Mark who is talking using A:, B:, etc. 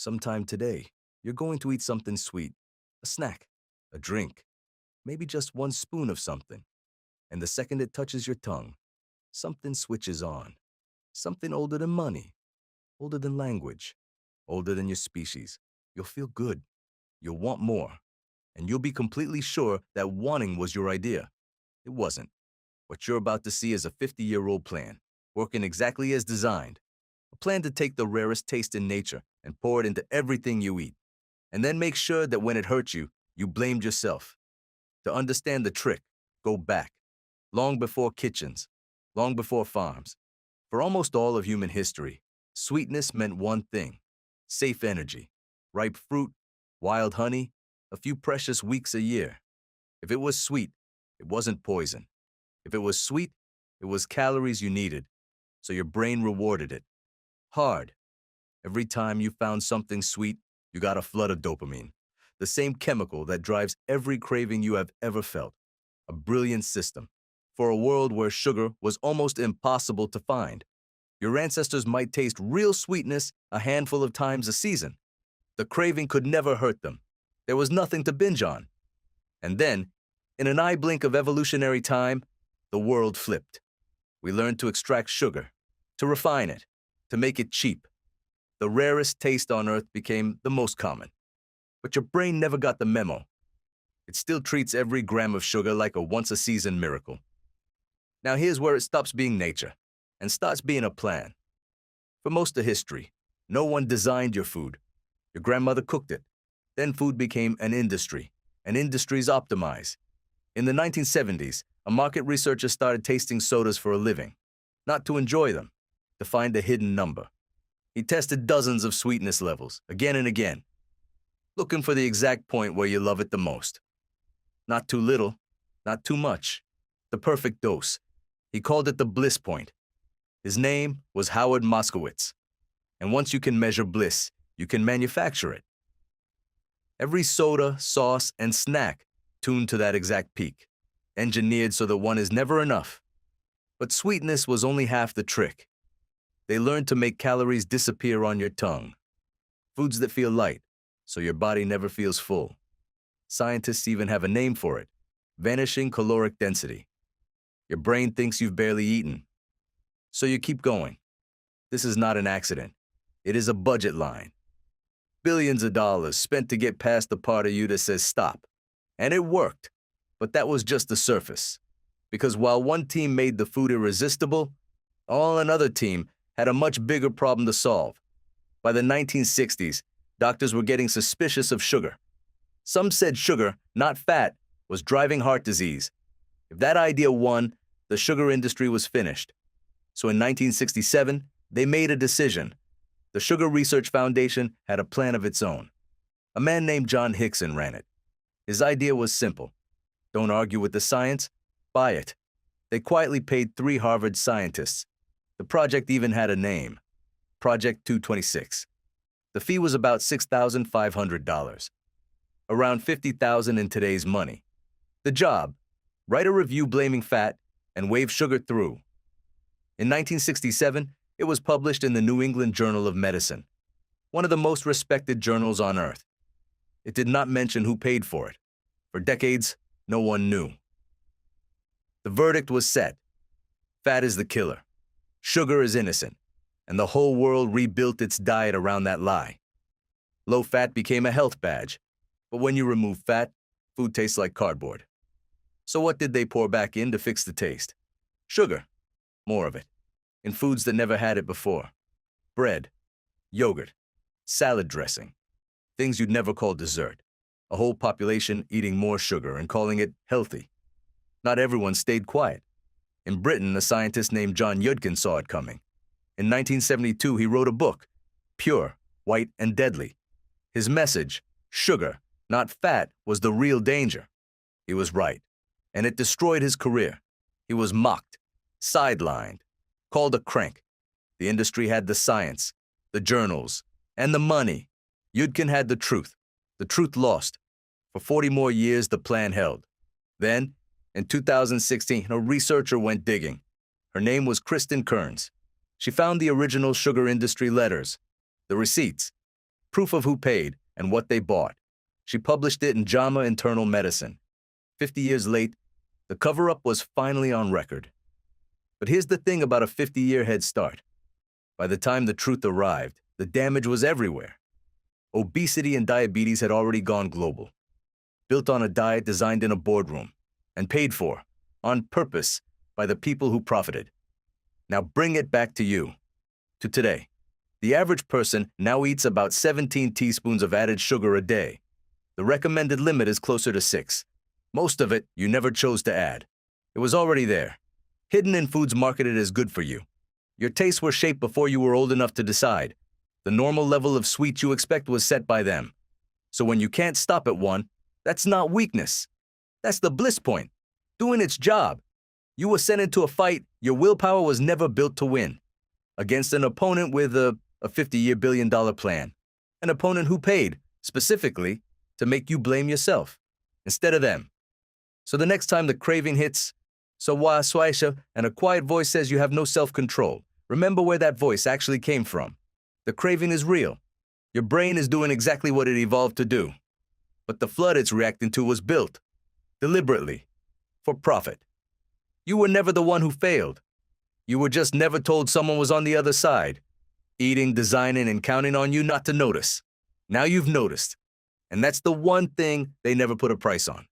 A: Sometime today, you're going to eat something sweet, a snack, a drink, maybe just one spoon of something. And the second it touches your tongue, something switches on. Something older than money, older than language, older than your species. You'll feel good. You'll want more. And you'll be completely sure that wanting was your idea. It wasn't. What you're about to see is a 50-year-old plan, working exactly as designed. A plan to take the rarest taste in nature and pour it into everything you eat. And then make sure that when it hurt you, you blamed yourself. To understand the trick, go back. Long before kitchens, long before farms. For almost all of human history, sweetness meant one thing: safe energy, ripe fruit, wild honey, a few precious weeks a year. If it was sweet, it wasn't poison. If it was sweet, it was calories you needed, so your brain rewarded it. Hard. Every time you found something sweet, you got a flood of dopamine, the same chemical that drives every craving you have ever felt. A brilliant system for a world where sugar was almost impossible to find. Your ancestors might taste real sweetness a handful of times a season. The craving could never hurt them. There was nothing to binge on. And then, in an eye blink of evolutionary time, the world flipped. We learned to extract sugar, to refine it, to make it cheap. The rarest taste on earth became the most common. But your brain never got the memo. It still treats every gram of sugar like a once-a-season miracle. Now here's where it stops being nature and starts being a plan. For most of history, no one designed your food. Your grandmother cooked it. Then food became an industry, and industries optimize. In the 1970s, a market researcher started tasting sodas for a living, not to enjoy them, to find a hidden number. He tested dozens of sweetness levels, again and again, looking for the exact point where you love it the most. Not too little, not too much, the perfect dose. He called it the bliss point. His name was Howard Moskowitz. And once you can measure bliss, you can manufacture it. Every soda, sauce, and snack tuned to that exact peak, engineered so that one is never enough. But sweetness was only half the trick. They learned to make calories disappear on your tongue. Foods that feel light, so your body never feels full. Scientists even have a name for it: vanishing caloric density. Your brain thinks you've barely eaten, so you keep going. This is not an accident. It is a budget line. Billions of dollars spent to get past the part of you that says stop. And it worked, but that was just the surface. Because while one team made the food irresistible, another team had a much bigger problem to solve. By the 1960s, doctors were getting suspicious of sugar. Some said sugar, not fat, was driving heart disease. If that idea won, the sugar industry was finished. So in 1967, they made a decision. The Sugar Research Foundation had a plan of its own. A man named John Hickson ran it. His idea was simple. Don't argue with the science, buy it. They quietly paid 3 Harvard scientists. The project even had a name: Project 226. The fee was about $6,500, around $50,000 in today's money. The job: write a review blaming fat and wave sugar through. In 1967, it was published in the New England Journal of Medicine, one of the most respected journals on earth. It did not mention who paid for it. For decades, no one knew. The verdict was set. Fat is the killer. Sugar is innocent. And the whole world rebuilt its diet around that lie. Low fat became a health badge. But when you remove fat, food tastes like cardboard. So what did they pour back in to fix the taste? Sugar. More of it. In foods that never had it before. Bread, yogurt, salad dressing. Things you'd never call dessert. A whole population eating more sugar and calling it healthy. Not everyone stayed quiet. In Britain, a scientist named John Yudkin saw it coming. In 1972, he wrote a book, Pure, White, and Deadly. His message, sugar, not fat, was the real danger. He was right, and it destroyed his career. He was mocked, sidelined, called a crank. The industry had the science, the journals, and the money. Yudkin had the truth lost. For 40 more years, the plan held. Then, in 2016, a researcher went digging. Her name was Kristen Kearns. She found the original sugar industry letters, the receipts. proof of who paid and what they bought. She published it in JAMA Internal Medicine. 50 years late, the cover-up was finally on record. But here's the thing about a 50-year head start. By the time the truth arrived, the damage was everywhere. Obesity and diabetes had already gone global, built on a diet designed in a boardroom, and paid for, on purpose, by the people who profited. Now bring it back to you, to today. The average person now eats about 17 teaspoons of added sugar a day. The recommended limit is closer to 6. Most of it you never chose to add. It was already there, hidden in foods marketed as good for you. Your tastes were shaped before you were old enough to decide. The normal level of sweet you expect was set by them. So when you can't stop at one, that's not weakness. That's the bliss point, doing its job. You were sent into a fight your willpower was never built to win, against an opponent with a $50-year billion-dollar plan, an opponent who paid, specifically, to make you blame yourself, instead of them. So the next time the craving hits, and a quiet voice says you have no self-control, remember where that voice actually came from. The craving is real. Your brain is doing exactly what it evolved to do. But the flood it's reacting to was built, deliberately, for profit. You were never the one who failed. You were just never told someone was on the other side, eating, designing, and counting on you not to notice. Now you've noticed. And that's the one thing they never put a price on.